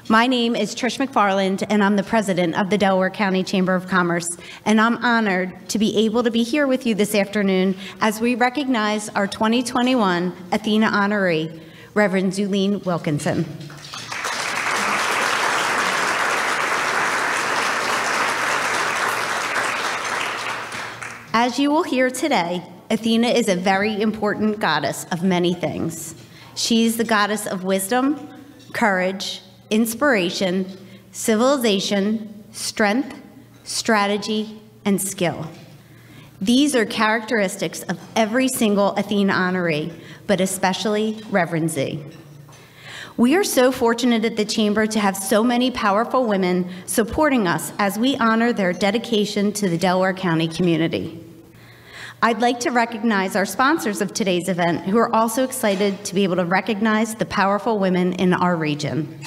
My name is Trish McFarland, and I'm the president of the Delaware County Chamber of Commerce, and I'm honored to be able to be here with you this afternoon as we recognize our 2021 Athena honoree, Reverend Zulin Wilkinson. As you will hear today, Athena is a very important goddess of many things. She's the goddess of wisdom, courage, inspiration, civilization, strength, strategy, and skill. These are characteristics of every single Athena honoree, but especially Reverend Z. We are so fortunate at the Chamber to have so many powerful women supporting us as we honor their dedication to the Delaware County community. I'd like to recognize our sponsors of today's event, who are also excited to be able to recognize the powerful women in our region.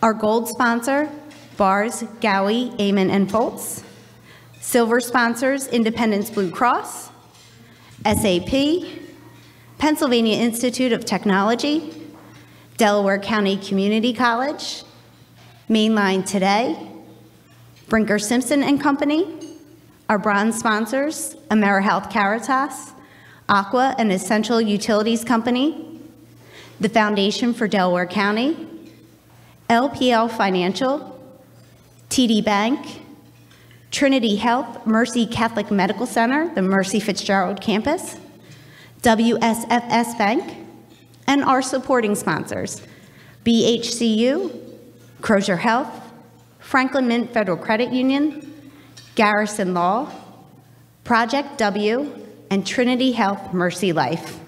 Our gold sponsor, Bars, Gowie, Amon, and Foltz. Silver sponsors, Independence Blue Cross, SAP, Pennsylvania Institute of Technology, Delaware County Community College, Mainline Today, Brinker Simpson and Company. Our bronze sponsors, AmeriHealth Caritas, Aqua and Essential Utilities Company, the Foundation for Delaware County, LPL Financial, TD Bank, Trinity Health, Mercy Catholic Medical Center, the Mercy Fitzgerald campus, WSFS Bank, and our supporting sponsors, BHCU, Crozier Health, Franklin Mint Federal Credit Union, Garrison Law, Project W, and Trinity Health Mercy Life.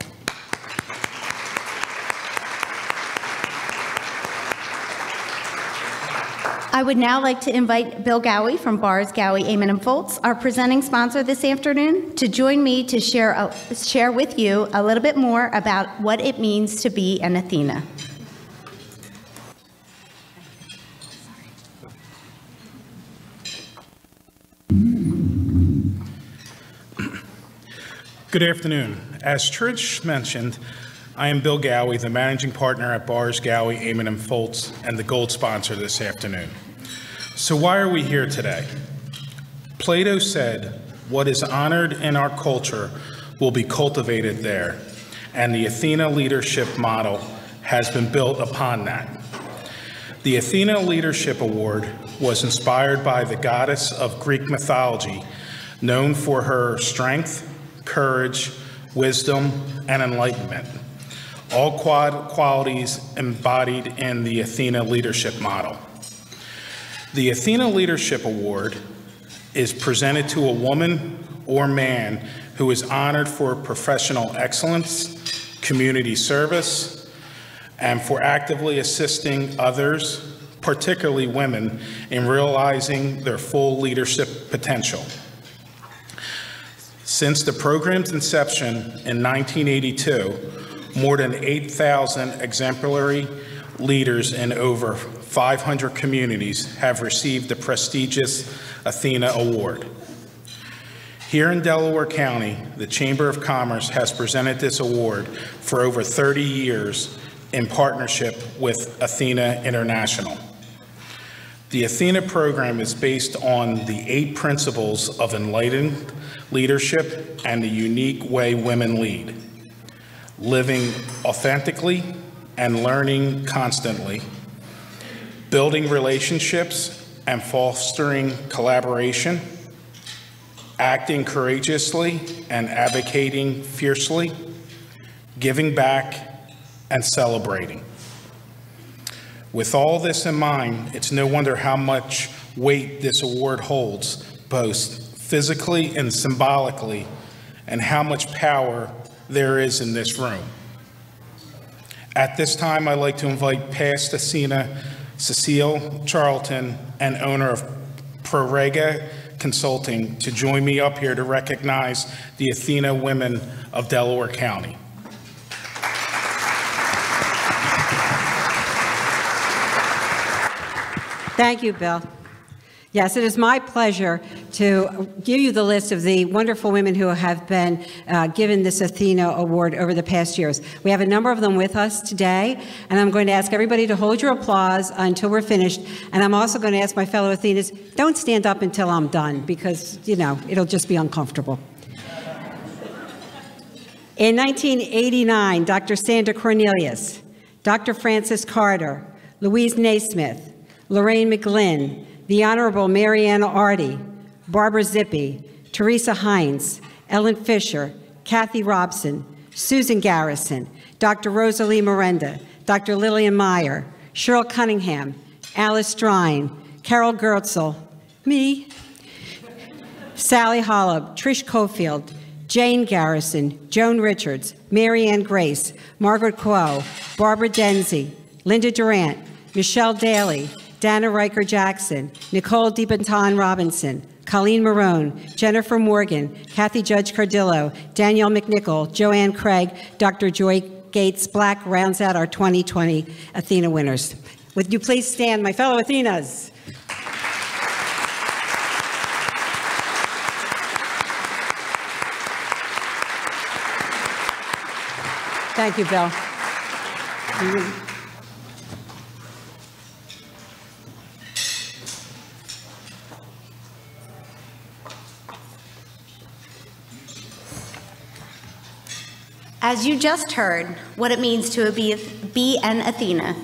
I would now like to invite Bill Gowie from Bars, Gowie, Amon, and Foltz, our presenting sponsor this afternoon, to join me to share with you a little bit more about what it means to be an Athena. Good afternoon. As Trish mentioned, I am Bill Gowie, the managing partner at Bars, Gowie, Amon, and Foltz, and the gold sponsor this afternoon. So why are we here today? Plato said, "What is honored in our culture will be cultivated there," and the Athena leadership model has been built upon that. The Athena Leadership Award was inspired by the goddess of Greek mythology, known for her strength, courage, wisdom, and enlightenment, all qualities embodied in the Athena leadership model. The Athena Leadership Award is presented to a woman or man who is honored for professional excellence, community service, and for actively assisting others, particularly women, in realizing their full leadership potential. Since the program's inception in 1982, more than 8,000 exemplary leaders in over 500 communities have received the prestigious Athena Award. Here in Delaware County, the Chamber of Commerce has presented this award for over 30 years in partnership with Athena International. The Athena program is based on the 8 principles of enlightened leadership and the unique way women lead: living authentically and learning constantly, building relationships and fostering collaboration, acting courageously and advocating fiercely, giving back and celebrating. With all this in mind, it's no wonder how much weight this award holds, both physically and symbolically, and how much power there is in this room. At this time, I'd like to invite past Athena Cecile Charlton and owner of Prorega Consulting to join me up here to recognize the Athena women of Delaware County. Thank you, Bill. Yes, it is my pleasure to give you the list of the wonderful women who have been given this Athena Award over the past years. We have a number of them with us today, and I'm going to ask everybody to hold your applause until we're finished. And I'm also going to ask my fellow Athenas, don't stand up until I'm done, because, you know, it'll just be uncomfortable. In 1989, Dr. Sandra Cornelius, Dr. Frances Carter, Louise Naismith, Lorraine McGlynn, the Honorable Mariana Arty, Barbara Zippy, Teresa Hines, Ellen Fisher, Kathy Robson, Susan Garrison, Dr. Rosalie Miranda, Dr. Lillian Meyer, Cheryl Cunningham, Alice Strine, Carol Gertzel, me, Sally Holub, Trish Cofield, Jane Garrison, Joan Richards, Mary Ann Grace, Margaret Quo, Barbara Denzi, Linda Durant, Michelle Daly, Dana Riker-Jackson, Nicole DiBenton Robinson, Colleen Marone, Jennifer Morgan, Kathy Judge Cardillo, Danielle McNichol, Joanne Craig, Dr. Joy Gates Black rounds out our 2020 Athena winners. Would you please stand, my fellow Athenas? Thank you, Bill. As you just heard what it means to be an Athena,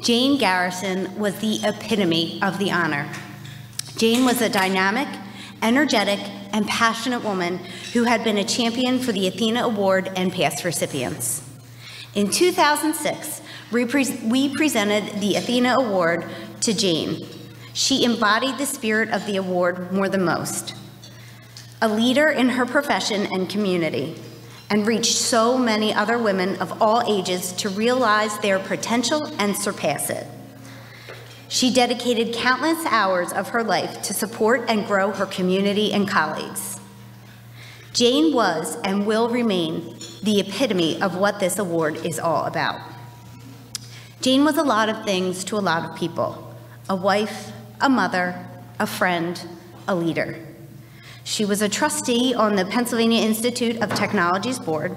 Jane Garrison was the epitome of the honor. Jane was a dynamic, energetic, and passionate woman who had been a champion for the Athena Award and past recipients. In 2006, we presented the Athena Award to Jane. She embodied the spirit of the award more than most. A leader in her profession and community, and reached so many other women of all ages to realize their potential and surpass it. She dedicated countless hours of her life to support and grow her community and colleagues. Jane was and will remain the epitome of what this award is all about. Jane was a lot of things to a lot of people: a wife, a mother, a friend, a leader. She was a trustee on the Pennsylvania Institute of Technology's board.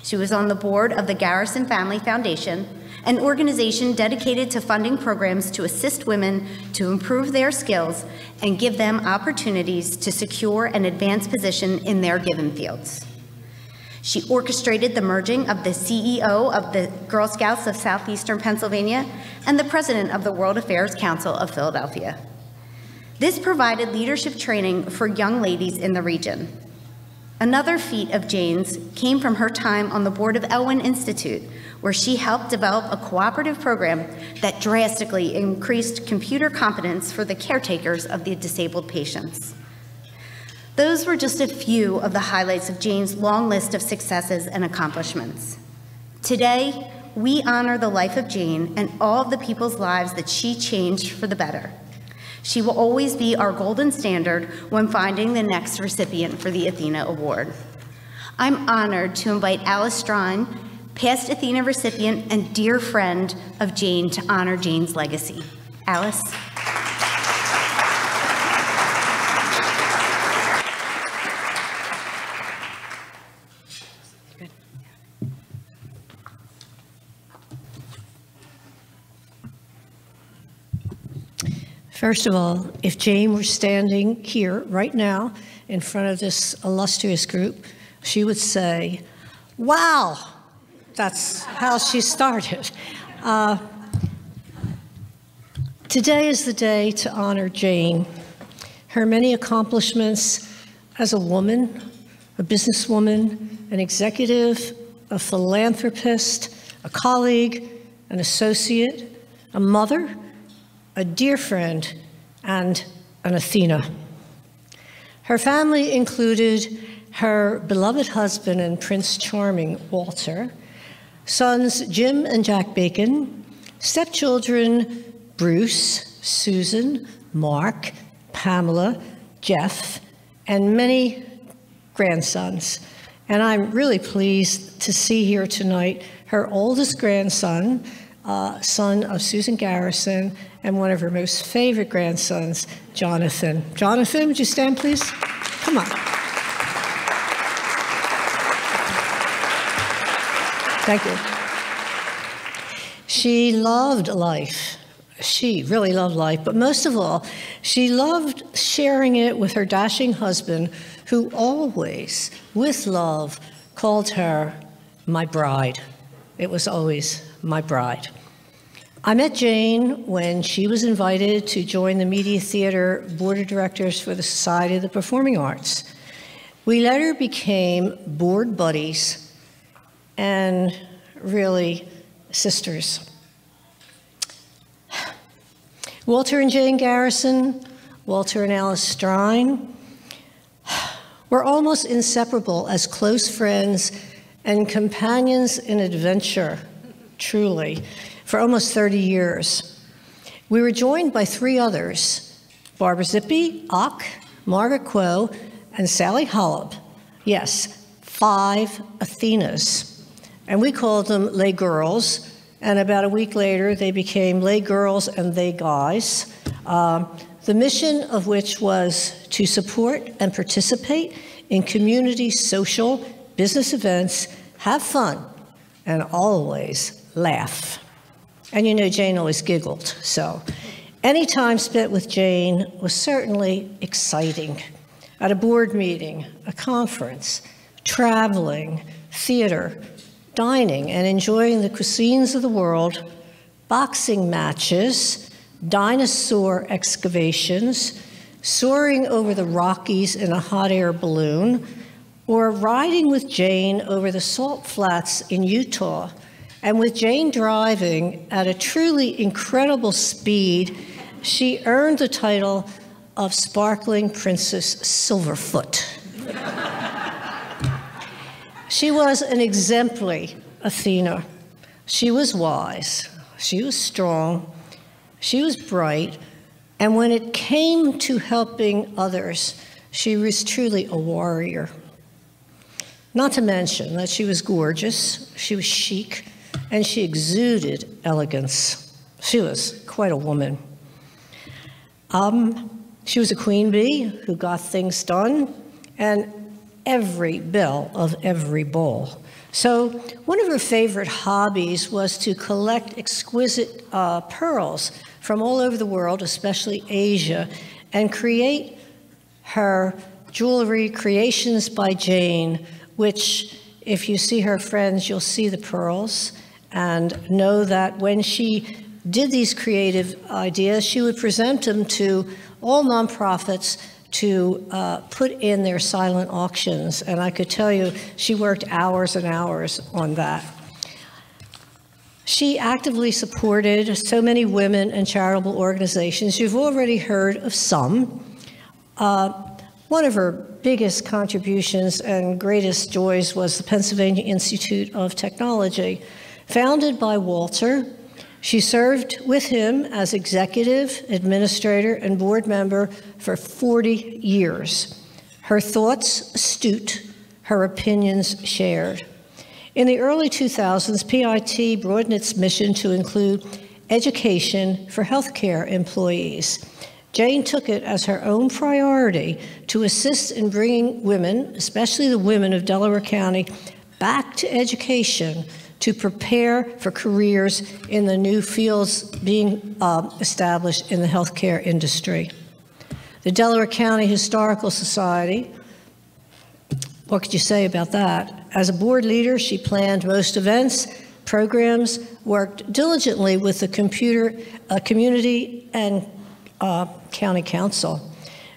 She was on the board of the Garrison Family Foundation, an organization dedicated to funding programs to assist women to improve their skills and give them opportunities to secure an advanced position in their given fields. She orchestrated the merging of the CEO of the Girl Scouts of Southeastern Pennsylvania and the president of the World Affairs Council of Philadelphia. This provided leadership training for young ladies in the region. Another feat of Jane's came from her time on the board of Elwyn Institute, where she helped develop a cooperative program that drastically increased computer competence for the caretakers of the disabled patients. Those were just a few of the highlights of Jane's long list of successes and accomplishments. Today, we honor the life of Jane and all of the people's lives that she changed for the better. She will always be our golden standard when finding the next recipient for the Athena Award. I'm honored to invite Alice Strine, past Athena recipient and dear friend of Jane, to honor Jane's legacy. Alice. First of all, if Jane were standing here right now in front of this illustrious group, she would say, wow, that's how she started. Today is the day to honor Jane. Her many accomplishments as a woman, a businesswoman, an executive, a philanthropist, a colleague, an associate, a mother, a dear friend, and an Athena. Her family included her beloved husband and Prince Charming, Walter, sons Jim and Jack Bacon, stepchildren Bruce, Susan, Mark, Pamela, Jeff, and many grandsons. And I'm really pleased to see here tonight her oldest grandson, son of Susan Garrison, and one of her most favorite grandsons, Jonathan. Jonathan, would you stand, please? Come on. Thank you. She loved life. She really loved life, but most of all, she loved sharing it with her dashing husband, who always, with love, called her my bride. It was always my bride. I met Jane when she was invited to join the Media Theater Board of Directors for the Society of the Performing Arts. We later became board buddies and really sisters. Walter and Jane Garrison, Walter and Alice Strine, were almost inseparable as close friends and companions in adventure, truly, for almost 30 years. We were joined by 3 others, Barbara Zippi, Ock, Margaret Quo, and Sally Hollop. Yes, 5 Athenas. And we called them Lay Girls, and about a week later, they became Lay Girls and They Guys, the mission of which was to support and participate in community, social, business events, have fun, and always laugh. And you know, Jane always giggled, so any time spent with Jane was certainly exciting. At a board meeting, a conference, traveling, theater, dining, and enjoying the cuisines of the world, boxing matches, dinosaur excavations, soaring over the Rockies in a hot air balloon, or riding with Jane over the salt flats in Utah, and with Jane driving at a truly incredible speed, she earned the title of Sparkling Princess Silverfoot. She was an exemplary Athena. She was wise, she was strong, she was bright, and when it came to helping others, she was truly a warrior. Not to mention that she was gorgeous, she was chic, and she exuded elegance. She was quite a woman. She was a queen bee who got things done, and every belle of every ball. So one of her favorite hobbies was to collect exquisite pearls from all over the world, especially Asia, and create her jewelry, Creations by Jane, which if you see her friends, you'll see the pearls, and know that when she did these creative ideas, she would present them to all nonprofits to put in their silent auctions. And I could tell you, she worked hours and hours on that. She actively supported so many women and charitable organizations. You've already heard of some. One of her biggest contributions and greatest joys was the Pennsylvania Institute of Technology. Founded by Walter, she served with him as executive, administrator, and board member for 40 years. Her thoughts astute, her opinions shared. In the early 2000s, PIT broadened its mission to include education for healthcare employees. Jane took it as her own priority to assist in bringing women, especially the women of Delaware County, back to education to prepare for careers in the new fields being established in the healthcare industry. The Delaware County Historical Society, what could you say about that? As a board leader, she planned most events, programs, worked diligently with the community and county council.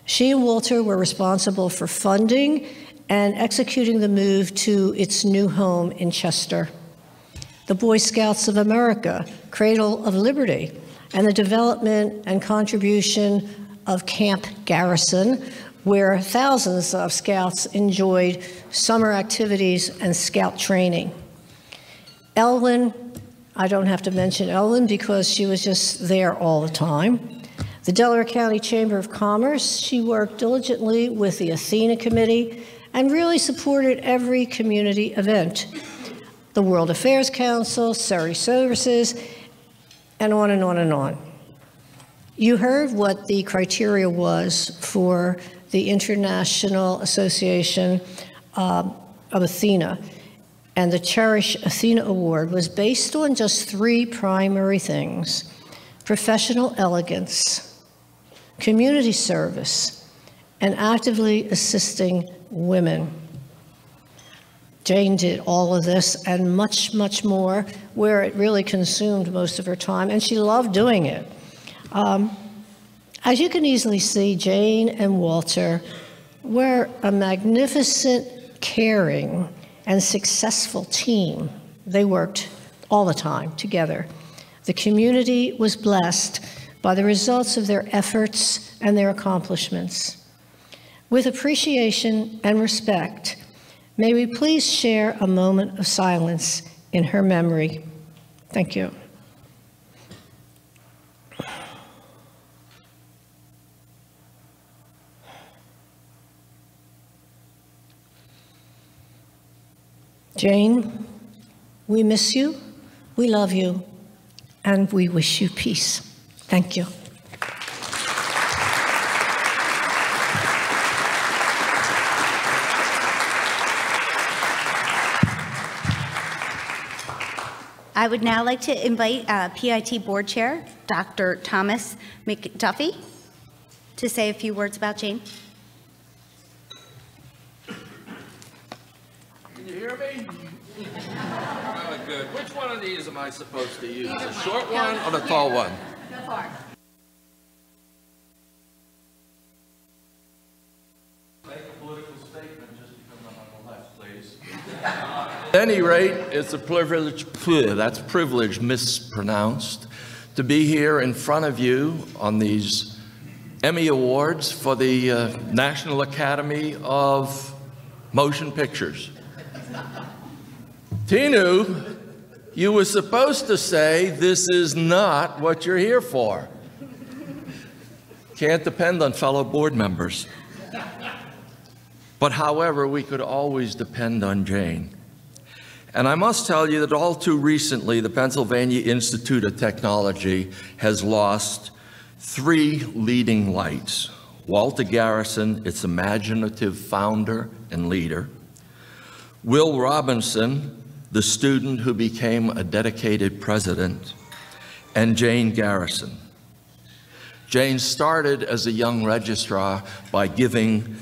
She and Walter were responsible for funding and executing the move to its new home in Chester. The Boy Scouts of America, Cradle of Liberty, and the development and contribution of Camp Garrison, where thousands of scouts enjoyed summer activities and scout training. Elwyn, I don't have to mention Elwyn because she was just there all the time. The Delaware County Chamber of Commerce, she worked diligently with the Athena Committee and really supported every community event. The World Affairs Council, Surrey Services, and on and on and on. You heard what the criteria was for the International Association of Athena, and the Cherish Athena Award was based on just 3 primary things: professional elegance, community service, and actively assisting women. Jane did all of this and much, much more, where it really consumed most of her time, and she loved doing it. As you can easily see, Jane and Walter were a magnificent, caring, and successful team. They worked all the time together. The community was blessed by the results of their efforts and their accomplishments. With appreciation and respect, may we please share a moment of silence in her memory. Thank you. Jane, we miss you, we love you, and we wish you peace. Thank you. I would now like to invite PIT Board Chair, Dr. Thomas McDuffie, to say a few words about Jane. Can you hear me? Oh, good. Which one of these am I supposed to use? The short one or the tall one? Go far. Make a political statement just because I'm on the left, please. At any rate, it's a privilege, that's privilege mispronounced, to be here in front of you on these Emmy Awards for the National Academy of Motion Pictures. Tinu, you were supposed to say this is not what you're here for. Can't depend on fellow board members. But however, we could always depend on Jane. And I must tell you that all too recently, the Pennsylvania Institute of Technology has lost 3 leading lights: Walter Garrison, its imaginative founder and leader; Will Robinson, the student who became a dedicated president; and Jane Garrison. Jane started as a young registrar by giving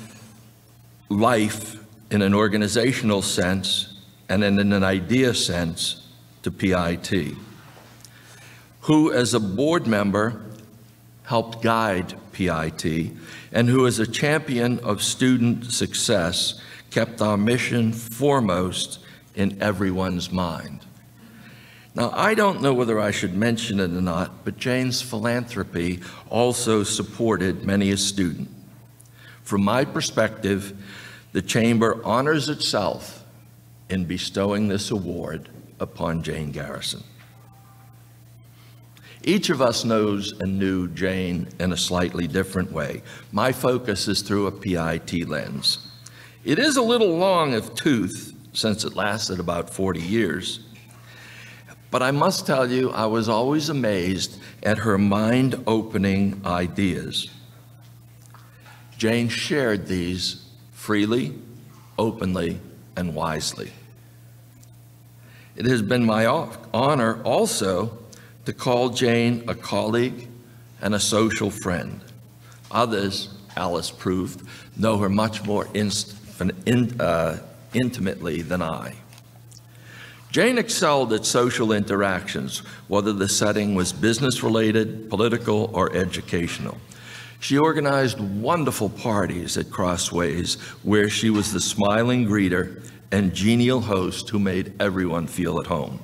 life in an organizational sense and in an idea sense to PIT, who as a board member helped guide PIT, and who as a champion of student success kept our mission foremost in everyone's mind. Now, I don't know whether I should mention it or not, but Jane's philanthropy also supported many a student. From my perspective, the Chamber honors itself in bestowing this award upon Jane Garrison. Each of us knows and knew Jane in a slightly different way. My focus is through a PIT lens. It is a little long of tooth, since it lasted about 40 years. But I must tell you, I was always amazed at her mind-opening ideas. Jane shared these freely, openly, and wisely. It has been my honor also to call Jane a colleague and a social friend. Others, Alice proved, know her much more intimately than I. Jane excelled at social interactions, whether the setting was business-related, political, or educational. She organized wonderful parties at Crossways, where she was the smiling greeter and genial host who made everyone feel at home.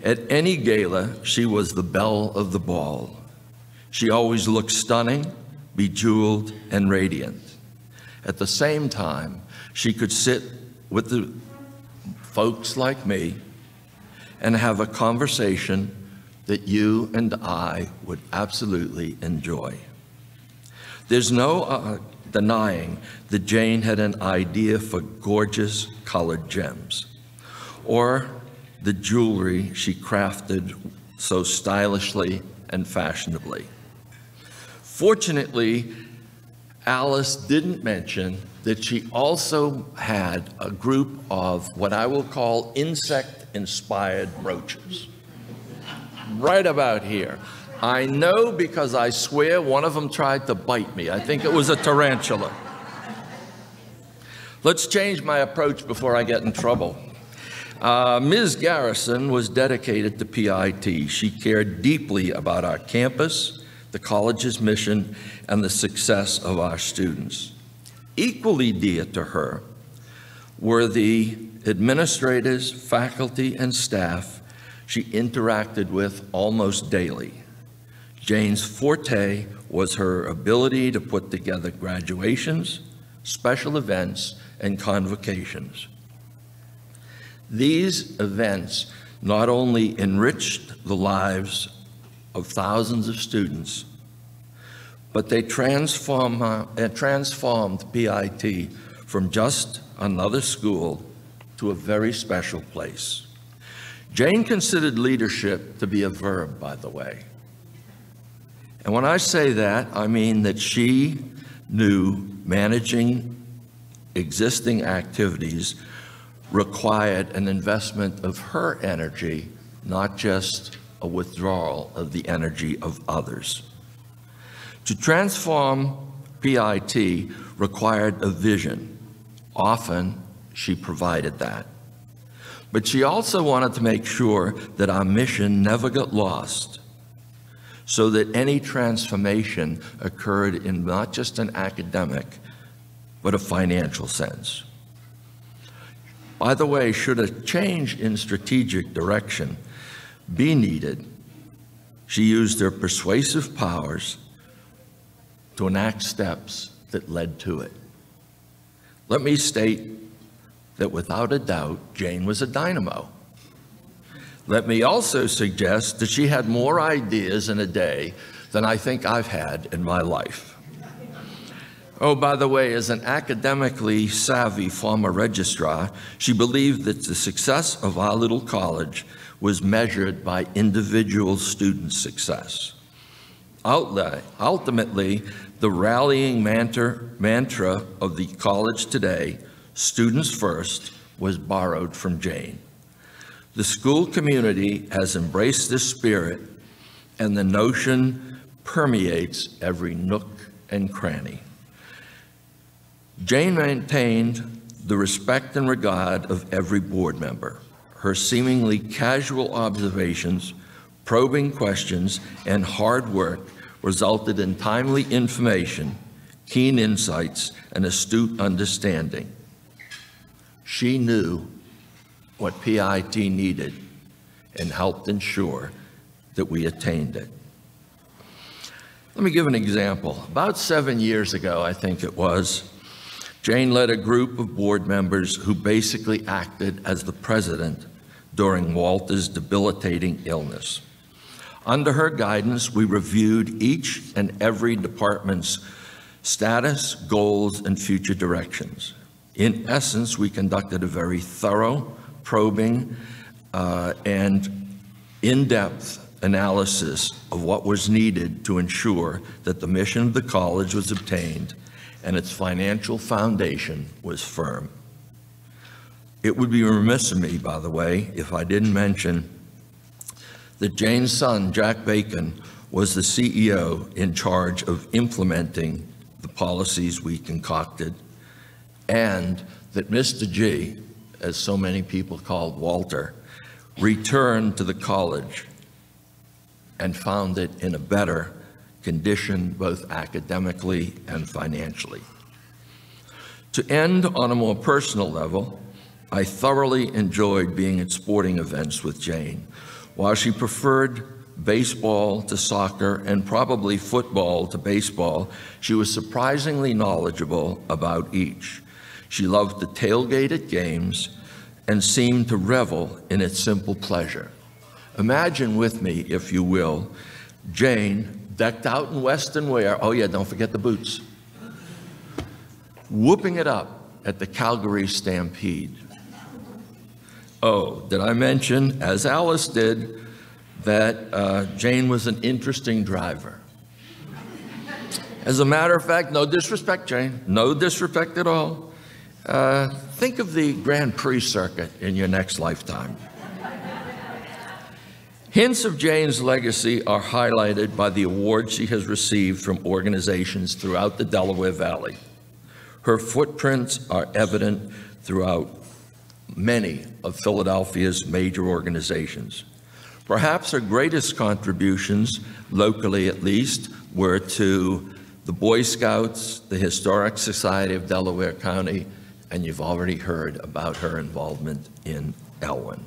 At any gala, she was the belle of the ball. She always looked stunning, bejeweled, and radiant. At the same time, she could sit with the folks like me and have a conversation that you and I would absolutely enjoy. There's no denying that Jane had an idea for gorgeous colored gems, or the jewelry she crafted so stylishly and fashionably. Fortunately, Alice didn't mention that she also had a group of what I will call insect-inspired brooches. Right about here. I know because I swear one of them tried to bite me. I think it was a tarantula. Let's change my approach before I get in trouble. Ms. Garrison was dedicated to PIT. She cared deeply about our campus, the college's mission, and the success of our students. Equally dear to her were the administrators, faculty, and staff she interacted with almost daily. Jane's forte was her ability to put together graduations, special events, and convocations. These events not only enriched the lives of thousands of students, but they transformed PIT from just another school to a very special place. Jane considered leadership to be a verb, by the way. And when I say that, I mean that she knew managing existing activities required an investment of her energy, not just a withdrawal of the energy of others. To transform PIT required a vision. Often, she provided that. But she also wanted to make sure that our mission never got lost, so that any transformation occurred in not just an academic, but a financial sense. By the way, should a change in strategic direction be needed, she used her persuasive powers to enact steps that led to it. Let me state that without a doubt, Jane was a dynamo. Let me also suggest that she had more ideas in a day than I think I've had in my life. Oh, by the way, as an academically savvy former registrar, she believed that the success of our little college was measured by individual student success. Ultimately, the rallying mantra of the college today, students first, was borrowed from Jane. The school community has embraced this spirit, and the notion permeates every nook and cranny. Jane maintained the respect and regard of every board member. Her seemingly casual observations, probing questions, and hard work resulted in timely information, keen insights, and astute understanding. She knew what PIT needed and helped ensure that we attained it. Let me give an example. About 7 years ago, I think it was, Jane led a group of board members who basically acted as the president during Walter's debilitating illness. Under her guidance, we reviewed each and every department's status, goals, and future directions. In essence, we conducted a very thorough, probing, and in-depth analysis of what was needed to ensure that the mission of the college was obtained and its financial foundation was firm. It would be remiss of me, by the way, if I didn't mention that Jane's son, Jack Bacon, was the CEO in charge of implementing the policies we concocted, and that Mr. G, as so many people called Walter, returned to the college and found it in a better condition, both academically and financially. To end on a more personal level, I thoroughly enjoyed being at sporting events with Jane. While she preferred baseball to soccer and probably football to baseball, she was surprisingly knowledgeable about each. She loved to tailgate at games and seemed to revel in its simple pleasure. Imagine with me, if you will, Jane decked out in Western wear, oh yeah, don't forget the boots, whooping it up at the Calgary Stampede. Oh, did I mention, as Alice did, that Jane was an interesting driver. As a matter of fact, no disrespect, Jane, no disrespect at all. Think of the Grand Prix circuit in your next lifetime. Hints of Jane's legacy are highlighted by the awards she has received from organizations throughout the Delaware Valley. Her footprints are evident throughout many of Philadelphia's major organizations. Perhaps her greatest contributions, locally at least, were to the Boy Scouts, the Historic Society of Delaware County, and you've already heard about her involvement in Elwyn.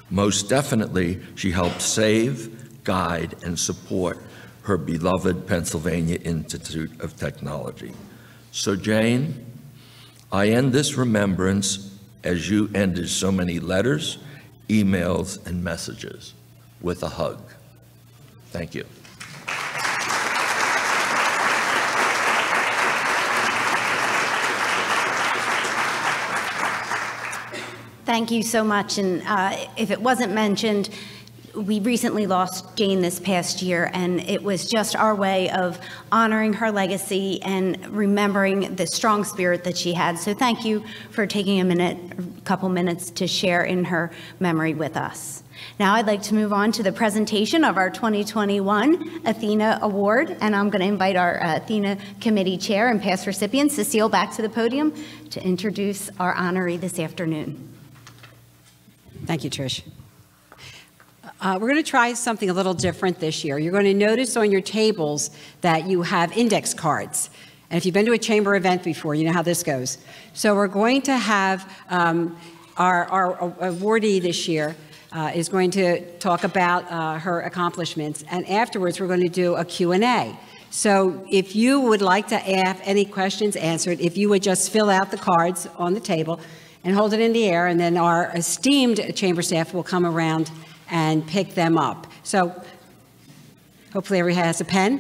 Most definitely, she helped save, guide, and support her beloved Pennsylvania Institute of Technology. So Jane, I end this remembrance as you ended so many letters, emails, and messages, with a hug. Thank you. Thank you so much. And if it wasn't mentioned, we recently lost Jane this past year, and it was just our way of honoring her legacy and remembering the strong spirit that she had. So thank you for taking a couple minutes to share in her memory with us. Now I'd like to move on to the presentation of our 2021 Athena Award, and I'm going to invite our Athena Committee Chair and past recipient, Cecile, back to the podium to introduce our honoree this afternoon. Thank you, Trish. We're going to try something a little different this year. You're going to notice on your tables that you have index cards. And if you've been to a chamber event before, you know how this goes. So we're going to have our awardee this year is going to talk about her accomplishments. And afterwards, we're going to do a Q&A. So if you would like to have any questions answered, if you would just fill out the cards on the table and hold it in the air, and then our esteemed chamber staff will come around and pick them up. So hopefully everyone has a pen.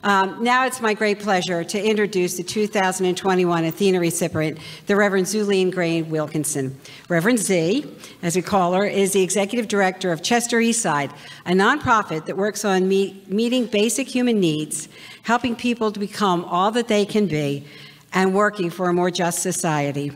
Now it's my great pleasure to introduce the 2021 Athena recipient, the Reverend Zulin Gray Wilkinson. Reverend Z, as we call her, is the Executive Director of Chester Eastside, a nonprofit that works on meeting basic human needs, helping people to become all that they can be, and working for a more just society.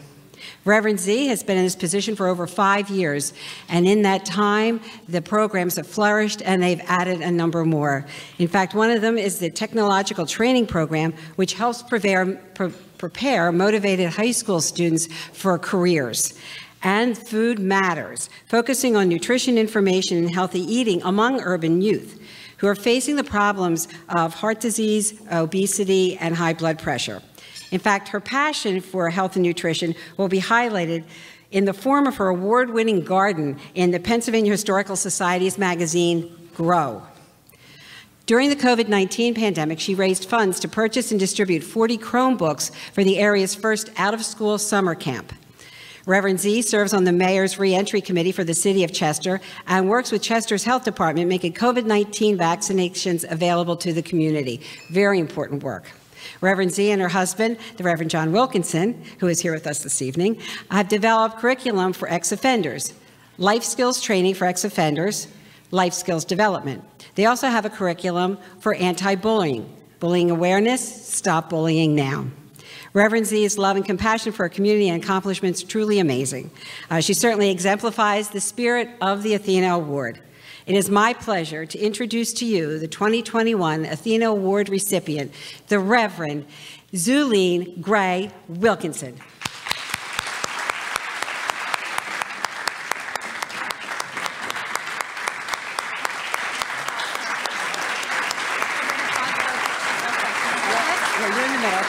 Reverend Z has been in this position for over 5 years, and in that time, the programs have flourished and they've added a number more. In fact, one of them is the Technological Training Program, which helps prepare motivated high school students for careers. And Food Matters, focusing on nutrition information and healthy eating among urban youth who are facing the problems of heart disease, obesity, and high blood pressure. In fact, her passion for health and nutrition will be highlighted in the form of her award-winning garden in the Pennsylvania Historical Society's magazine, Grow. During the COVID-19 pandemic, she raised funds to purchase and distribute 40 Chromebooks for the area's first out-of-school summer camp. Reverend Z serves on the Mayor's Reentry Committee for the City of Chester and works with Chester's Health Department, making COVID-19 vaccinations available to the community. Very important work. Reverend Z and her husband, the Reverend John Wilkinson, who is here with us this evening, have developed curriculum for ex-offenders, life skills training for ex-offenders, life skills development. They also have a curriculum for anti-bullying, bullying awareness, stop bullying now. Reverend Z's love and compassion for her community and accomplishments truly amazing. She certainly exemplifies the spirit of the Athena Award. It is my pleasure to introduce to you the 2021 Athena Award recipient, the Reverend Zulin Gray Wilkinson. You're in the middle.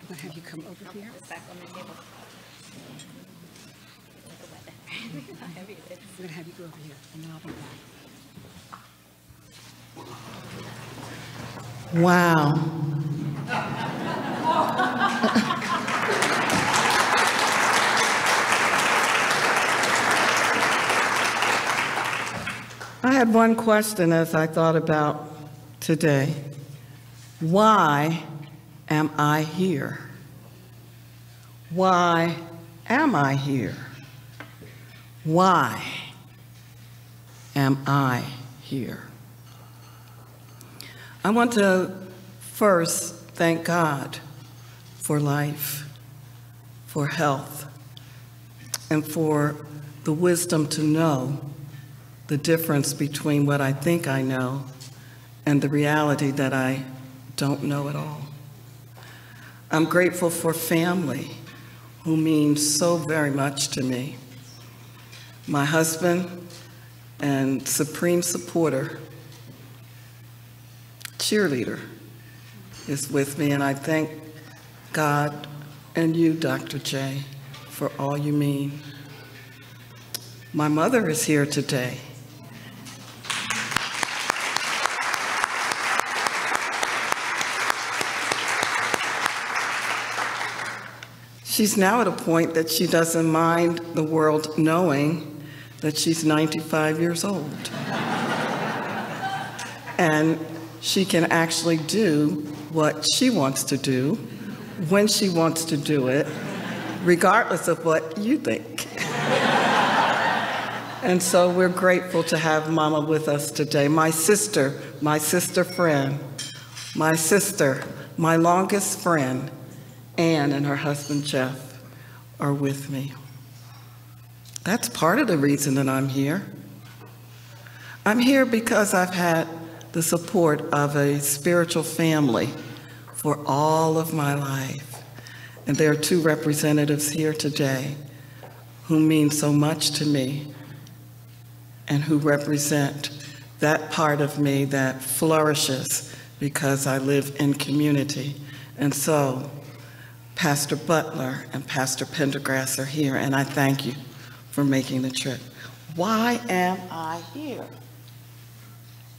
I'm going to have you come over here. It's back on the table. I'm going to have you go over here, and then I'll be back. Wow. I had one question as I thought about today. Why am I here? Why am I here? Why am I here? I want to first thank God for life, for health, and for the wisdom to know the difference between what I think I know and the reality that I don't know at all. I'm grateful for family, who means so very much to me. My husband and supreme supporter, cheerleader, is with me, and I thank God and you, Dr. J, for all you mean. My mother is here today. She's now at a point that she doesn't mind the world knowing that she's 95 years old. And she can actually do what she wants to do, when she wants to do it, regardless of what you think. And so we're grateful to have Mama with us today. My sister friend, my sister, my longest friend, Ann and her husband Jeff are with me. That's part of the reason that I'm here. I'm here because I've had the support of a spiritual family for all of my life. And there are two representatives here today who mean so much to me and who represent that part of me that flourishes because I live in community. And so Pastor Butler and Pastor Pendergrass are here, and I thank you for making the trip. Why am I here?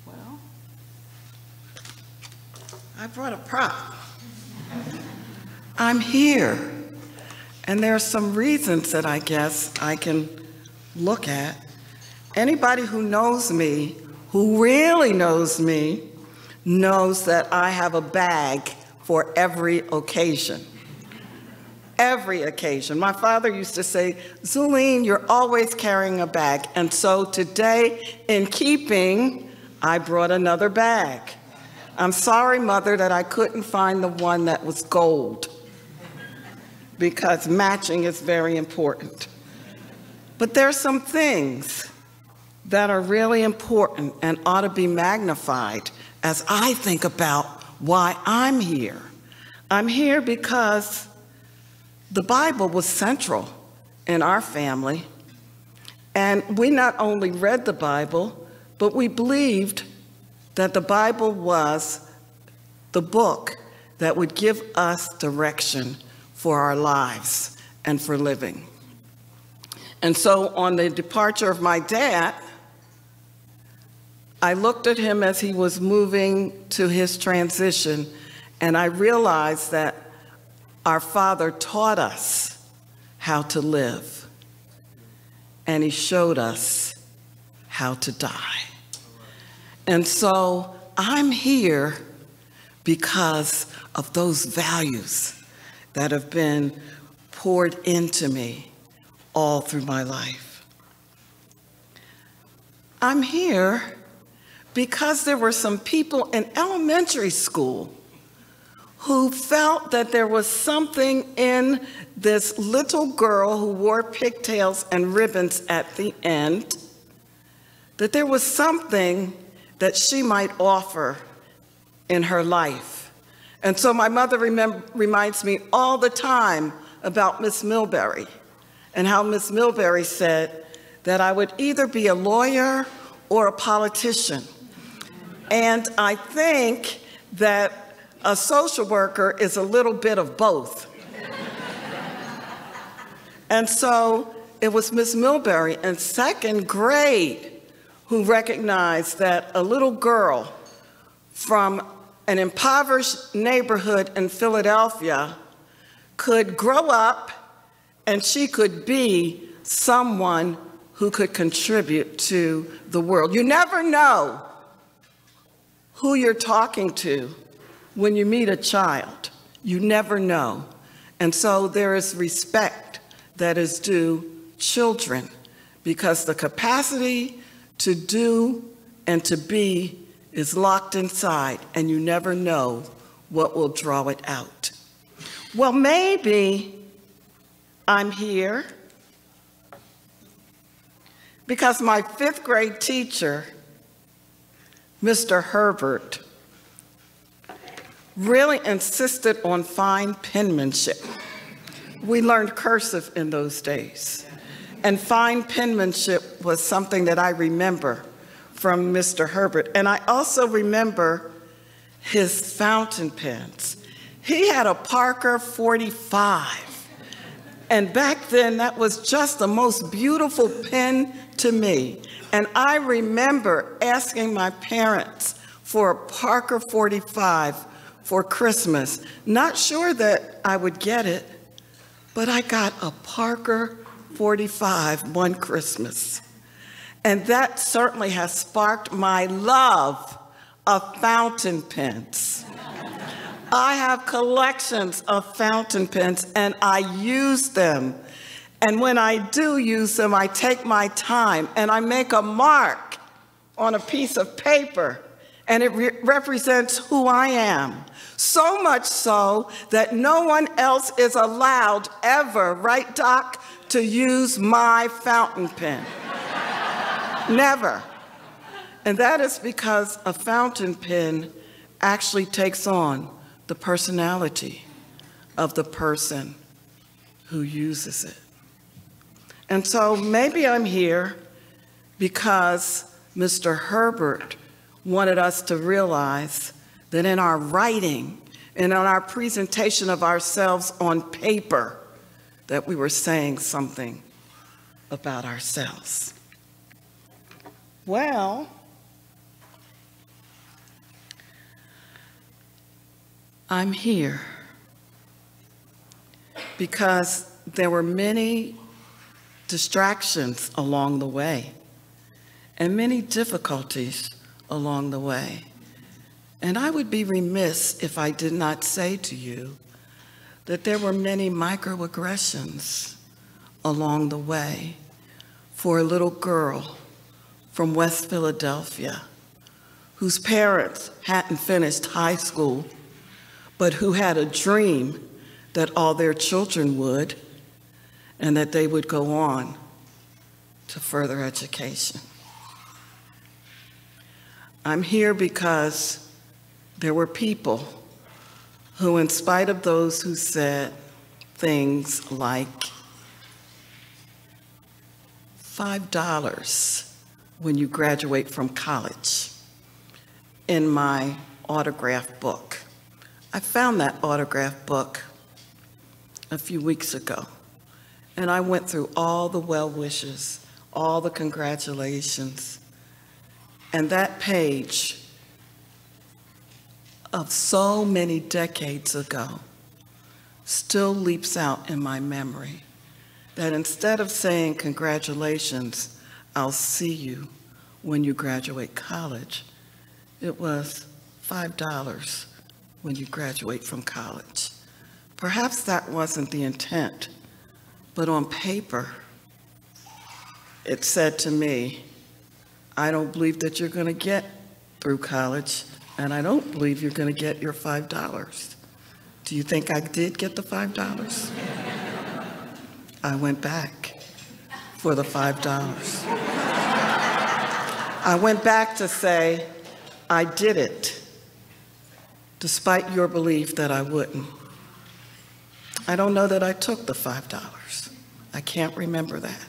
Well, I brought a prop. I'm here, and there are some reasons that I guess I can look at. Anybody who knows me, who really knows me, knows that I have a bag for every occasion. Every occasion. My father used to say, Zulin, you're always carrying a bag. And so today, in keeping, I brought another bag. I'm sorry, Mother, that I couldn't find the one that was gold, because matching is very important. But there are some things that are really important and ought to be magnified as I think about why I'm here. I'm here because the Bible was central in our family, and we not only read the Bible, but we believed that the Bible was the book that would give us direction for our lives and for living. And so on the departure of my dad, I looked at him as he was moving to his transition, and I realized that our Father taught us how to live, and he showed us how to die. And so I'm here because of those values that have been poured into me all through my life. I'm here because there were some people in elementary school who felt that there was something in this little girl who wore pigtails and ribbons at the end, that there was something that she might offer in her life. And so my mother reminds me all the time about Miss Milbury, and how Miss Milbury said that I would either be a lawyer or a politician. And I think that a social worker is a little bit of both. And so it was Miss Milbury in second grade who recognized that a little girl from an impoverished neighborhood in Philadelphia could grow up and she could be someone who could contribute to the world. You never know who you're talking to when you meet a child. You never know. And so there is respect that is due children, because the capacity to do and to be is locked inside, and you never know what will draw it out. Well, maybe I'm here because my 5th grade teacher, Mr. Herbert, really insisted on fine penmanship. We learned cursive in those days, and fine penmanship was something that I remember from Mr. Herbert. And I also remember his fountain pens. He had a Parker 45, and back then that was just the most beautiful pen to me. And I remember asking my parents for a Parker 45 for Christmas, not sure that I would get it, but I got a Parker 45 one Christmas. And that certainly has sparked my love of fountain pens. I have collections of fountain pens, and I use them. And when I do use them, I take my time and I make a mark on a piece of paper, and it represents who I am. So much so that no one else is allowed ever, right, Doc, to use my fountain pen. Never. And that is because a fountain pen actually takes on the personality of the person who uses it. And so maybe I'm here because Mr. Herbert wanted us to realize that in our writing and in our presentation of ourselves on paper, that we were saying something about ourselves. Well, I'm here because there were many distractions along the way and many difficulties along the way. And I would be remiss if I did not say to you that there were many microaggressions along the way for a little girl from West Philadelphia whose parents hadn't finished high school, but who had a dream that all their children would, and that they would go on to further education. I'm here because there were people who, in spite of those who said things like $5 when you graduate from college, in my autograph book. I found that autograph book a few weeks ago, and I went through all the well wishes, all the congratulations, and that page of so many decades ago still leaps out in my memory, that instead of saying congratulations, I'll see you when you graduate college, it was $5 when you graduate from college. Perhaps that wasn't the intent, but on paper, it said to me, I don't believe that you're going to get through college, and I don't believe you're going to get your $5. Do you think I did get the $5? I went back for the $5. I went back to say, I did it, despite your belief that I wouldn't. I don't know that I took the $5. I can't remember that.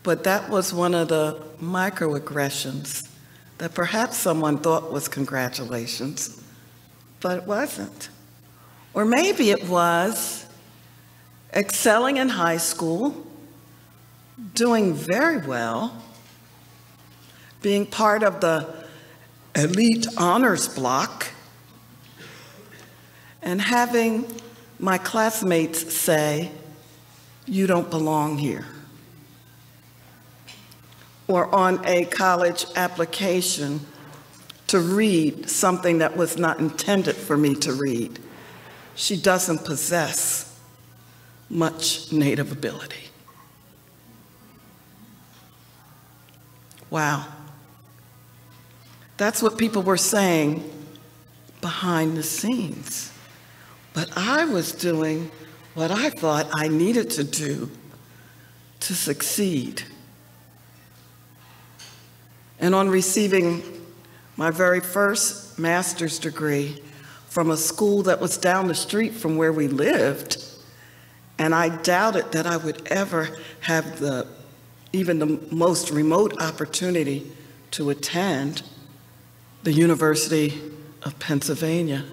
But that was one of the microaggressions that perhaps someone thought was congratulations, but it wasn't. Or maybe it was excelling in high school, doing very well, being part of the elite honors block, and having my classmates say, you don't belong here. or on a college application to read something that was not intended for me to read. She doesn't possess much native ability. Wow. That's what people were saying behind the scenes. But I was doing what I thought I needed to do to succeed. And on receiving my very first master's degree from a school that was down the street from where we lived, and I doubted that I would ever have even the most remote opportunity to attend the University of Pennsylvania.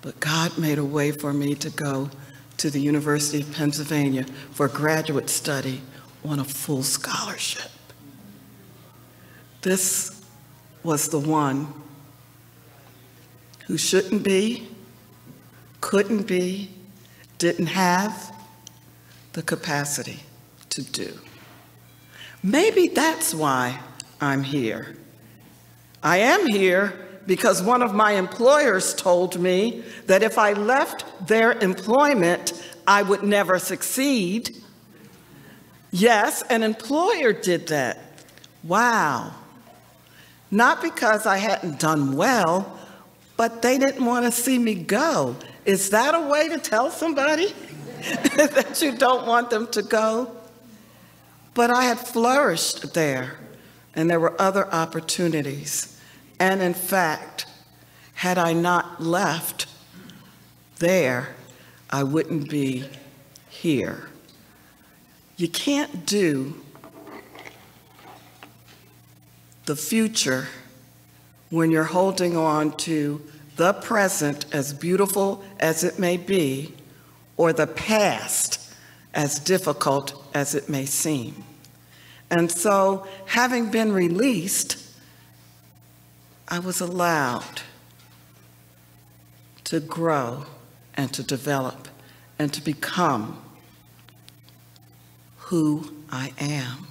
But God made a way for me to go to the University of Pennsylvania for graduate study on a full scholarship. This was the one who shouldn't be, couldn't be, didn't have the capacity to do. Maybe that's why I'm here. I am here because one of my employers told me that if I left their employment, I would never succeed. Yes, an employer did that. Wow. Not because I hadn't done well, but they didn't want to see me go. Is that a way to tell somebody that you don't want them to go? But I had flourished there, and there were other opportunities. And in fact, had I not left there, I wouldn't be here. You can't do the future when you're holding on to the present, as beautiful as it may be, or the past, as difficult as it may seem. And so, having been released, I was allowed to grow and to develop and to become who I am.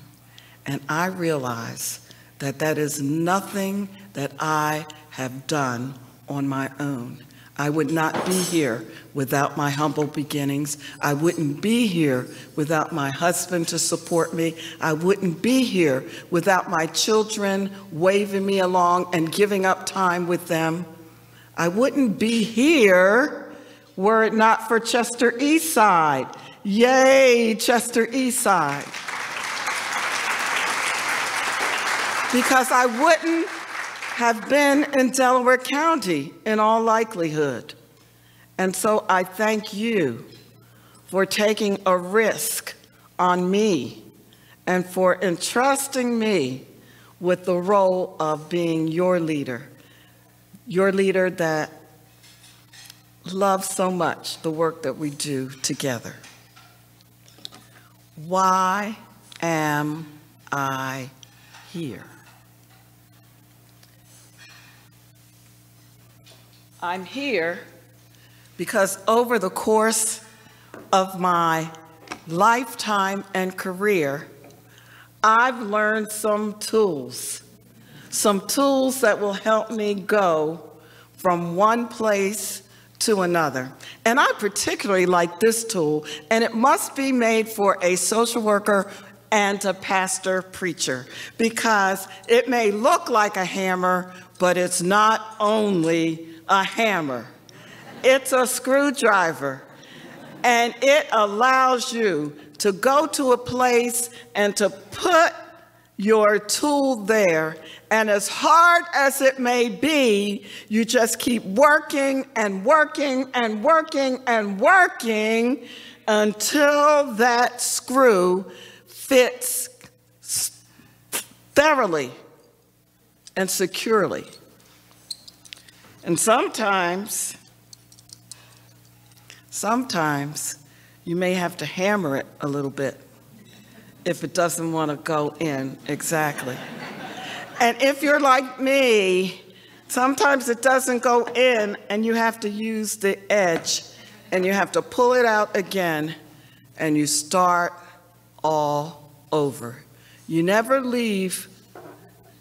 And I realize that that is nothing that I have done on my own. I would not be here without my humble beginnings. I wouldn't be here without my husband to support me. I wouldn't be here without my children waving me along and giving up time with them. I wouldn't be here were it not for Chester Eastside. Yay, Chester Eastside. Because I wouldn't have been in Delaware County in all likelihood. And so I thank you for taking a risk on me and for entrusting me with the role of being your leader that loves so much the work that we do together. Why am I here? I'm here because over the course of my lifetime and career, I've learned some tools that will help me go from one place to another. And I particularly like this tool, and it must be made for a social worker and a pastor preacher, because it may look like a hammer, but it's not only a hammer. It's a screwdriver, and it allows you to go to a place and to put your tool there, and as hard as it may be, you just keep working and working and working and working until that screw fits thoroughly and securely. And sometimes you may have to hammer it a little bit if it doesn't want to go in exactly. And if you're like me, sometimes it doesn't go in and you have to use the edge and you have to pull it out again and you start all over. You never leave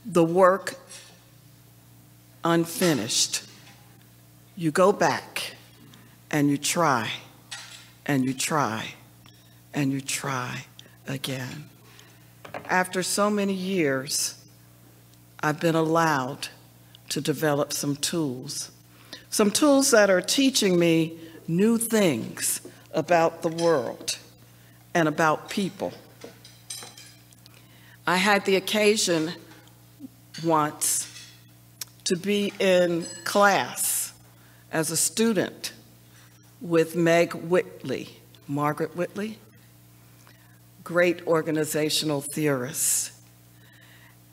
the work unfinished. You go back and you try and you try and you try again. After so many years, I've been allowed to develop some tools that are teaching me new things about the world and about people. I had the occasion once to be in class as a student with Margaret Whitley, great organizational theorist.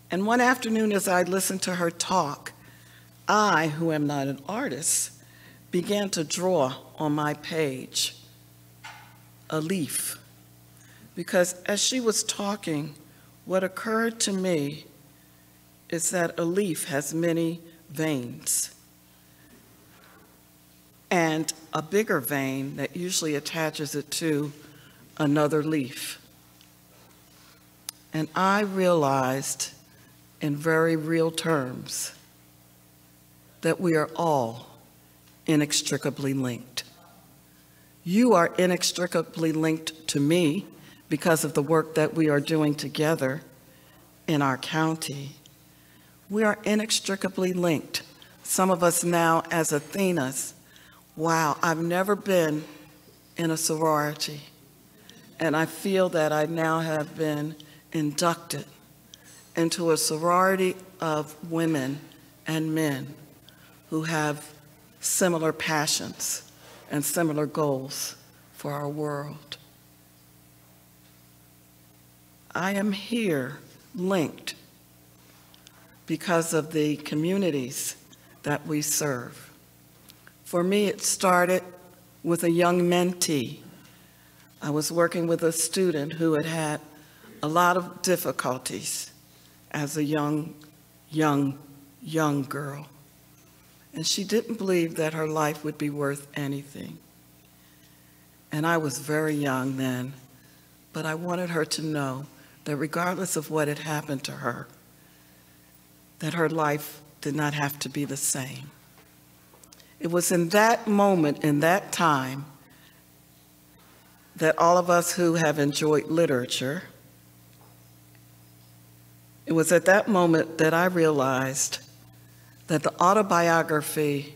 And one afternoon as I listened to her talk, I, who am not an artist, began to draw on my page a leaf. Because as she was talking, what occurred to me is that a leaf has many veins, and a bigger vein that usually attaches it to another leaf. And I realized in very real terms that we are all inextricably linked. You are inextricably linked to me because of the work that we are doing together in our county. We are inextricably linked. Some of us now as Athenas, wow, I've never been in a sorority, and I feel that I now have been inducted into a sorority of women and men who have similar passions and similar goals for our world. I am here linked because of the communities that we serve. For me, it started with a young mentee. I was working with a student who had had a lot of difficulties as a young girl. And she didn't believe that her life would be worth anything. And I was very young then, but I wanted her to know that regardless of what had happened to her, that her life did not have to be the same. It was in that moment, in that time, that all of us who have enjoyed literature, it was at that moment that I realized that the autobiography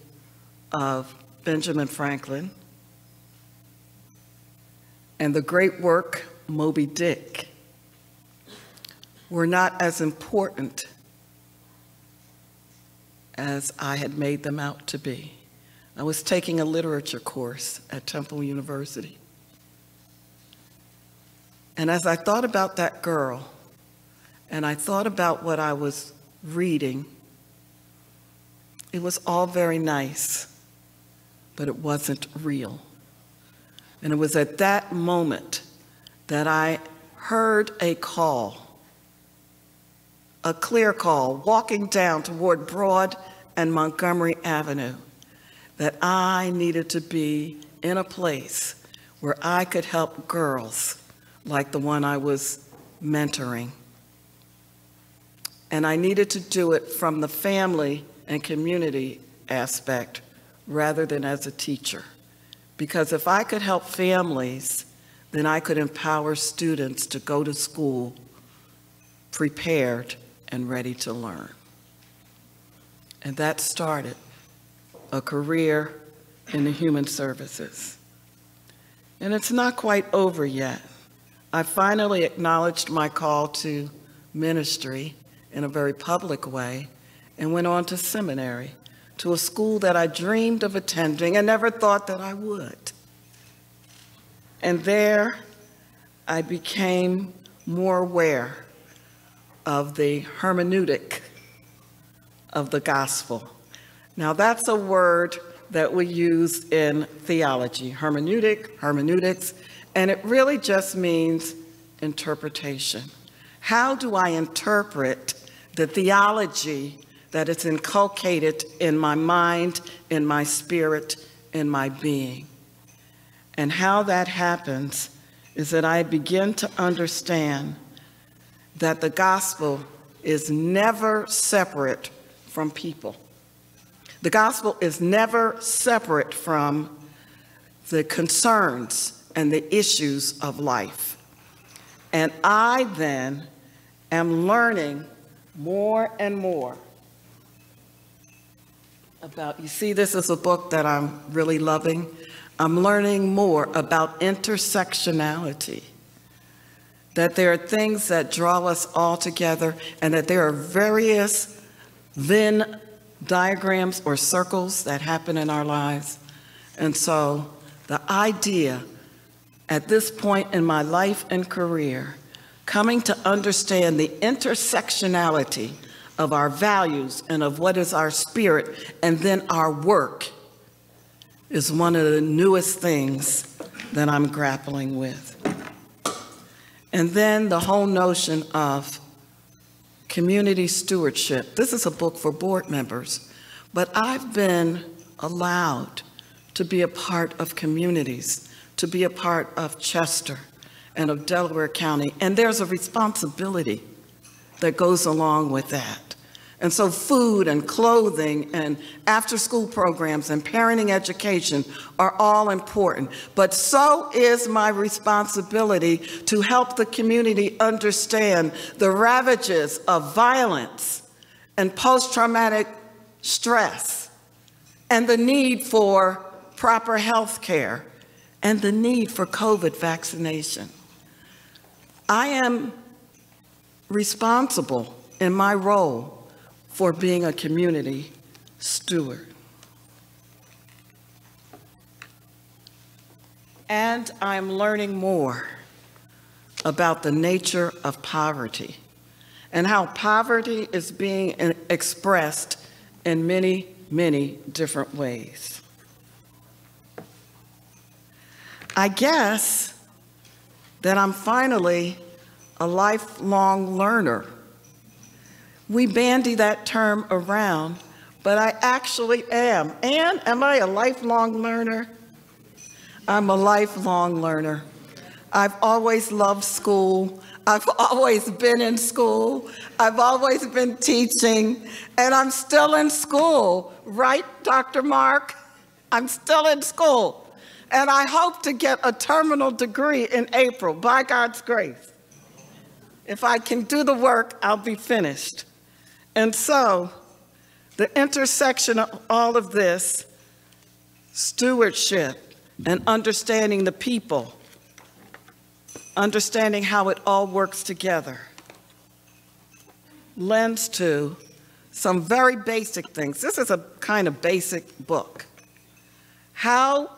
of Benjamin Franklin and the great work Moby Dick were not as important as I had made them out to be. I was taking a literature course at Temple University. And as I thought about that girl, and I thought about what I was reading, it was all very nice, but it wasn't real. And it was at that moment that I heard a call, a clear call, walking down toward Broad and Montgomery Avenue, that I needed to be in a place where I could help girls like the one I was mentoring. And I needed to do it from the family and community aspect rather than as a teacher. Because if I could help families, then I could empower students to go to school prepared and ready to learn. And that started a career in the human services. And it's not quite over yet. I finally acknowledged my call to ministry in a very public way and went on to seminary, to a school that I dreamed of attending and never thought that I would. And there I became more aware of the hermeneutic of the gospel. Now that's a word that we use in theology, hermeneutics, and it really just means interpretation. How do I interpret the theology that is inculcated in my mind, in my spirit, in my being? And how that happens is that I begin to understand that the gospel is never separate from people. The gospel is never separate from the concerns and the issues of life. And I then am learning more and more about, you see, this is a book that I'm really loving. I'm learning more about intersectionality, that there are things that draw us all together, and that there are various Venn diagrams or circles that happen in our lives. And so the idea at this point in my life and career, coming to understand the intersectionality of our values and of what is our spirit and then our work is one of the newest things that I'm grappling with. And then the whole notion of community stewardship. This is a book for board members, but I've been allowed to be a part of communities, to be a part of Chester and of Delaware County, and there's a responsibility that goes along with that. And so food and clothing and after-school programs and parenting education are all important. But so is my responsibility to help the community understand the ravages of violence and post-traumatic stress and the need for proper health care and the need for COVID vaccination. I am responsible in my role for being a community steward. And I'm learning more about the nature of poverty and how poverty is being expressed in many, many different ways. I guess that I'm finally a lifelong learner. We bandy that term around, but I actually am. And am I a lifelong learner? I'm a lifelong learner. I've always loved school. I've always been in school. I've always been teaching, and I'm still in school. Right, Dr. Mark? I'm still in school. And I hope to get a terminal degree in April, by God's grace. If I can do the work, I'll be finished. And so, the intersection of all of this, stewardship and understanding the people, understanding how it all works together, lends to some very basic things. This is a kind of basic book. How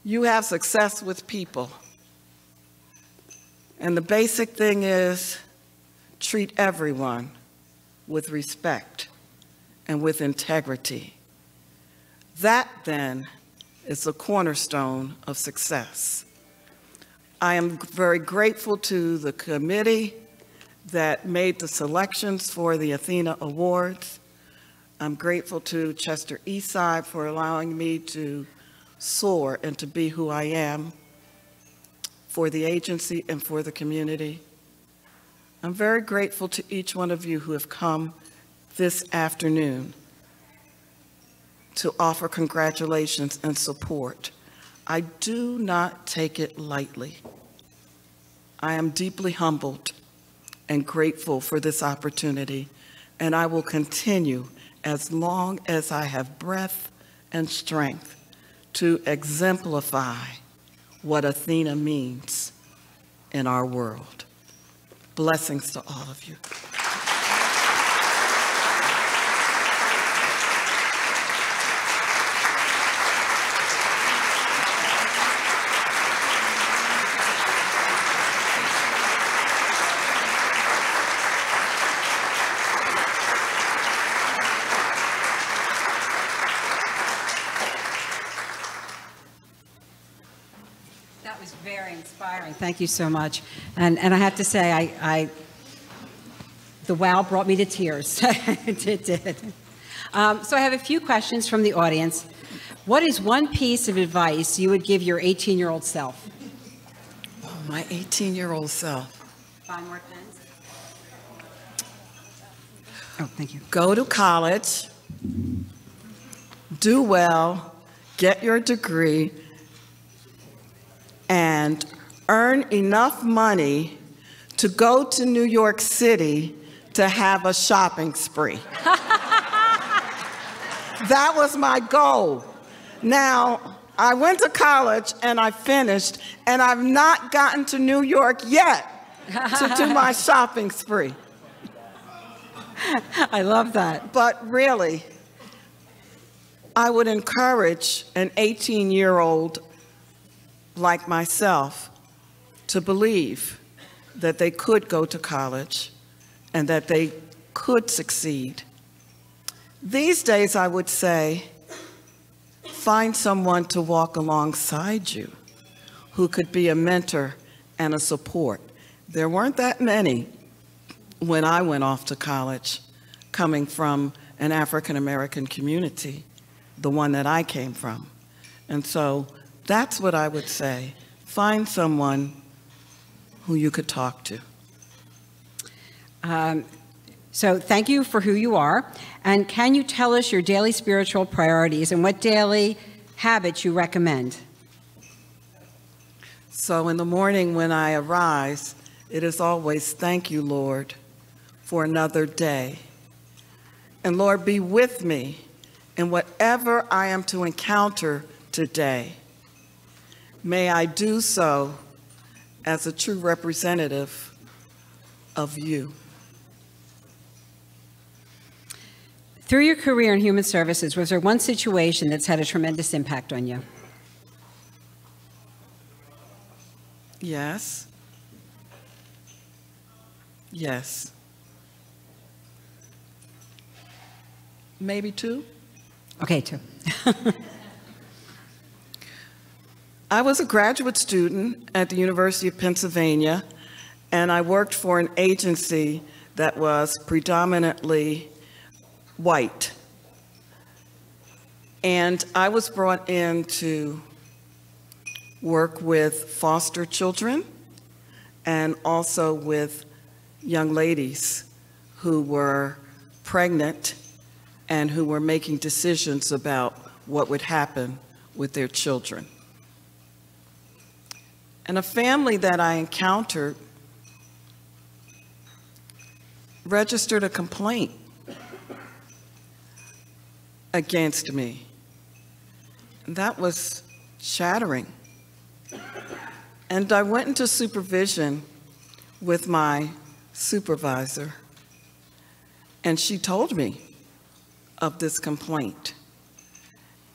you have success with people. And the basic thing is treat everyone with respect and with integrity. That, then, is the cornerstone of success. I am very grateful to the committee that made the selections for the Athena Awards. I'm grateful to Chester Eastside for allowing me to soar and to be who I am for the agency and for the community. I'm very grateful to each one of you who have come this afternoon to offer congratulations and support. I do not take it lightly. I am deeply humbled and grateful for this opportunity, and I will continue as long as I have breath and strength to exemplify what Athena means in our world. Blessings to all of you. That was very inspiring. Thank you so much. And I have to say, the wow brought me to tears. It did. So I have a few questions from the audience. What is one piece of advice you would give your 18-year-old self? Oh, my 18-year-old self. Find more pens. Oh, thank you. Go to college, do well, get your degree, and earn enough money to go to New York City to have a shopping spree. That was my goal. Now, I went to college and I finished, and I've not gotten to New York yet to do my shopping spree. I love that. But really, I would encourage an 18-year-old like myself to believe that they could go to college and that they could succeed. These days, I would say, find someone to walk alongside you who could be a mentor and a support. There weren't that many when I went off to college, coming from an African-American community, the one that I came from. And so that's what I would say. Find someone who you could talk to. So thank you for who you are. And can you tell us your daily spiritual priorities and what daily habits you recommend? So in the morning when I arise, it is always, thank you, Lord, for another day. And Lord, be with me in whatever I am to encounter today. May I do so as a true representative of you. Through your career in human services, was there one situation that's had a tremendous impact on you? Yes. Yes. Maybe two? Okay, two. I was a graduate student at the University of Pennsylvania, and I worked for an agency that was predominantly white. And I was brought in to work with foster children and also with young ladies who were pregnant and who were making decisions about what would happen with their children. And a family that I encountered registered a complaint against me. That was shattering. And I went into supervision with my supervisor, and she told me of this complaint.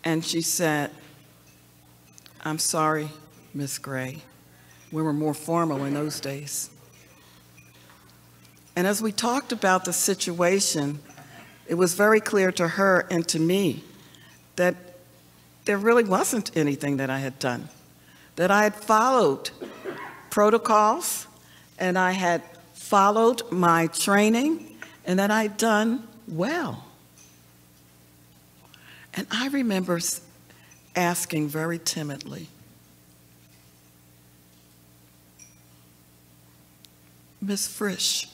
And she said, "I'm sorry, Miss Gray." We were more formal in those days. And as we talked about the situation, it was very clear to her and to me that there really wasn't anything that I had done, that I had followed protocols and I had followed my training and that I had done well. And I remember asking very timidly, "Miss Frisch,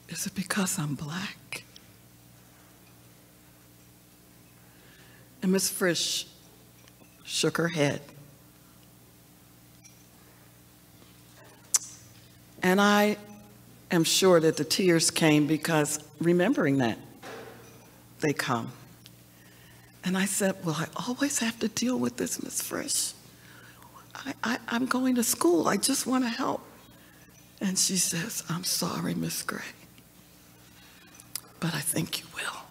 is it because I'm black?" And Miss Frisch shook her head. And I am sure that the tears came because remembering that, they come. And I said, "Well, I always have to deal with this, Miss Frisch. I'm going to school. I just want to help." And she says, "I'm sorry, Miss Gray, but I think you will."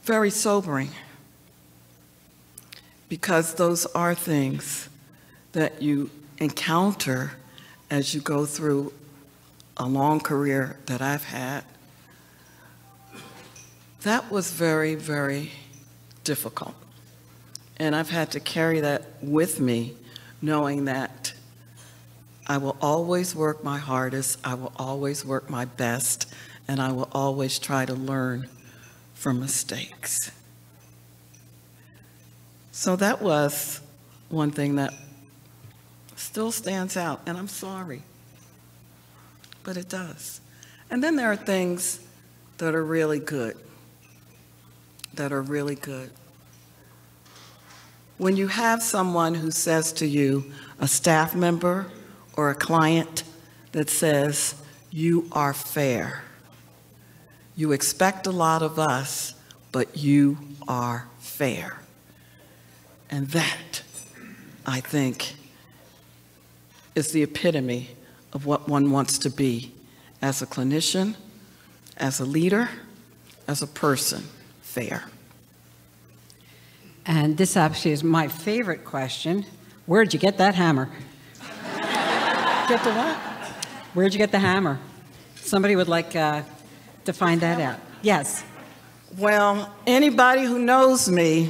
Very sobering, because those are things that you encounter as you go through a long career that I've had. That was very, very difficult. And I've had to carry that with me, knowing that I will always work my hardest, I will always work my best, and I will always try to learn from mistakes. So that was one thing that still stands out, and I'm sorry, but it does. And then there are things that are really good, When you have someone who says to you, a staff member or a client that says, you are fair. You expect a lot of us, but you are fair. And that, I think, is the epitome of what one wants to be as a clinician, as a leader, as a person, fair. And this actually is my favorite question. Where'd you get that hammer? Get the what? Where'd you get the hammer? Somebody would like to find that out. Yes. Well, anybody who knows me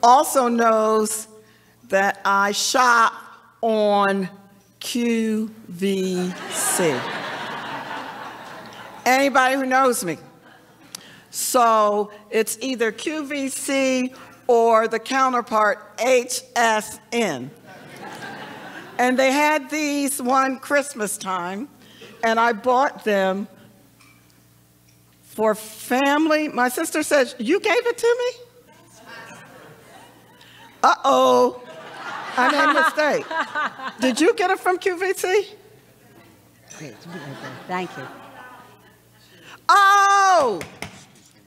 also knows that I shop on QVC. Anybody who knows me. So it's either QVC or the counterpart HSN. And they had these one Christmas time, and I bought them for family. My sister said, you gave it to me? Uh-oh, I made a mistake. Did you get it from QVC? Great. Thank you. Oh!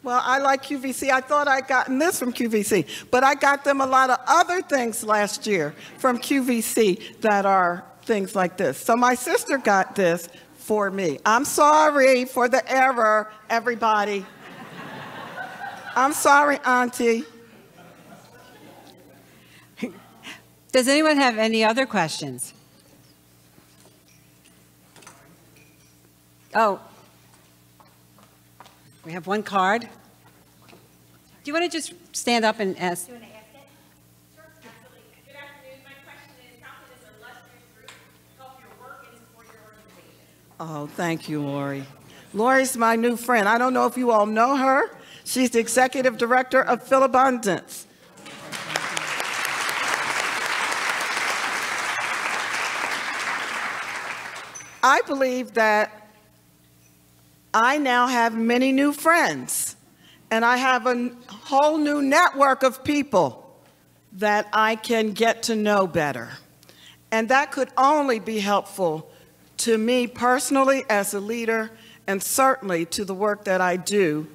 Well, I like QVC. I thought I'd gotten this from QVC, but I got them a lot of other things last year from QVC that are things like this. So my sister got this for me. I'm sorry for the error, everybody. I'm sorry, Auntie. Does anyone have any other questions? Oh. We have one card. Do you want to just stand up and ask? Do you want to ask it? Sure, absolutely. Good afternoon. My question is, how can this illustrious group help your work and support your organization? Oh, thank you, Lori. Lori's my new friend. I don't know if you all know her. She's the executive director of Philabundance. I believe that I now have many new friends, and I have a whole new network of people that I can get to know better. And that could only be helpful to me personally as a leader, and certainly to the work that I do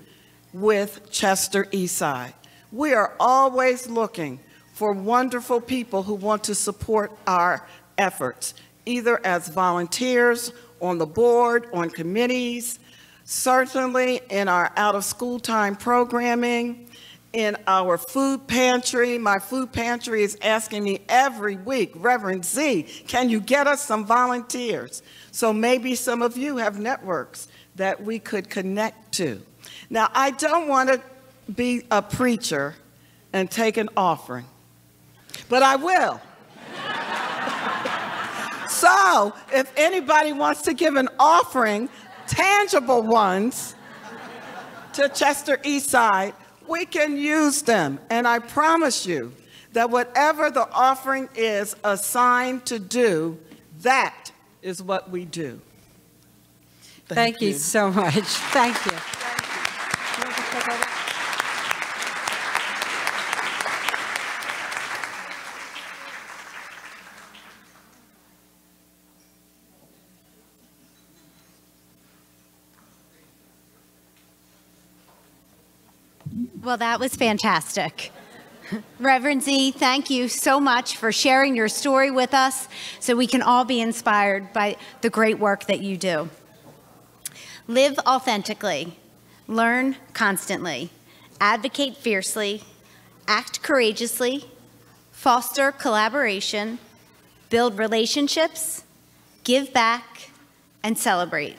with Chester Eastside. We are always looking for wonderful people who want to support our efforts, either as volunteers, on the board, on committees, certainly in our out-of-school time programming, in our food pantry. My food pantry is asking me every week, Reverend Z, can you get us some volunteers? So maybe some of you have networks that we could connect to. Now, I don't want to be a preacher and take an offering, but I will. So if anybody wants to give an offering, tangible ones, to Chester Eastside, we can use them. And I promise you that whatever the offering is assigned to do, that is what we do. Thank you so much. Thank you. Well, that was fantastic. Reverend Z, thank you so much for sharing your story with us so we can all be inspired by the great work that you do. Live authentically, learn constantly, advocate fiercely, act courageously, foster collaboration, build relationships, give back, and celebrate.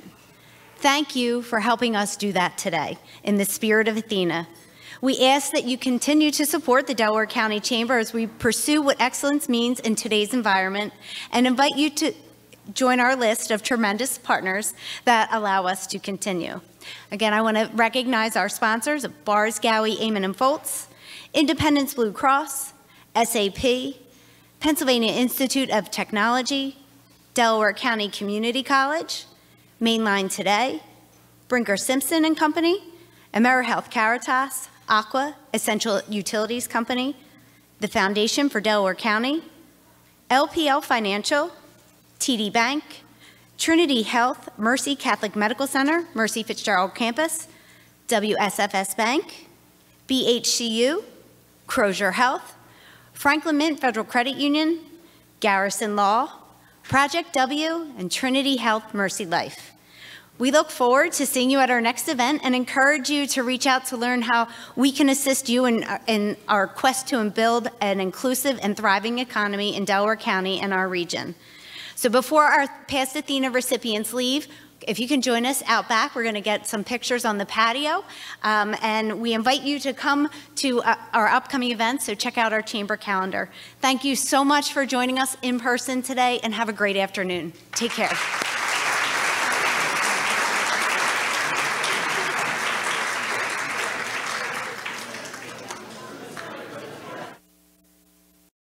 Thank you for helping us do that today in the spirit of Athena. We ask that you continue to support the Delaware County Chamber as we pursue what excellence means in today's environment, and invite you to join our list of tremendous partners that allow us to continue. Again, I want to recognize our sponsors of Bars, Gowie, Amon, and Foltz, Independence Blue Cross, SAP, Pennsylvania Institute of Technology, Delaware County Community College, Mainline Today, Brinker Simpson and Company, AmeriHealth Caritas, Aqua, Essential Utilities Company, the Foundation for Delaware County, LPL Financial, TD Bank, Trinity Health, Mercy Catholic Medical Center, Mercy Fitzgerald Campus, WSFS Bank, BHCU, Crozier Health, Franklin Mint Federal Credit Union, Garrison Law, Project W, and Trinity Health Mercy Life. We look forward to seeing you at our next event and encourage you to reach out to learn how we can assist you in our quest to build an inclusive and thriving economy in Delaware County and our region. So before our past Athena recipients leave, if you can join us out back, we're going to get some pictures on the patio. And we invite you to come to our upcoming events, so check out our chamber calendar. Thank you so much for joining us in person today, and have a great afternoon. Take care.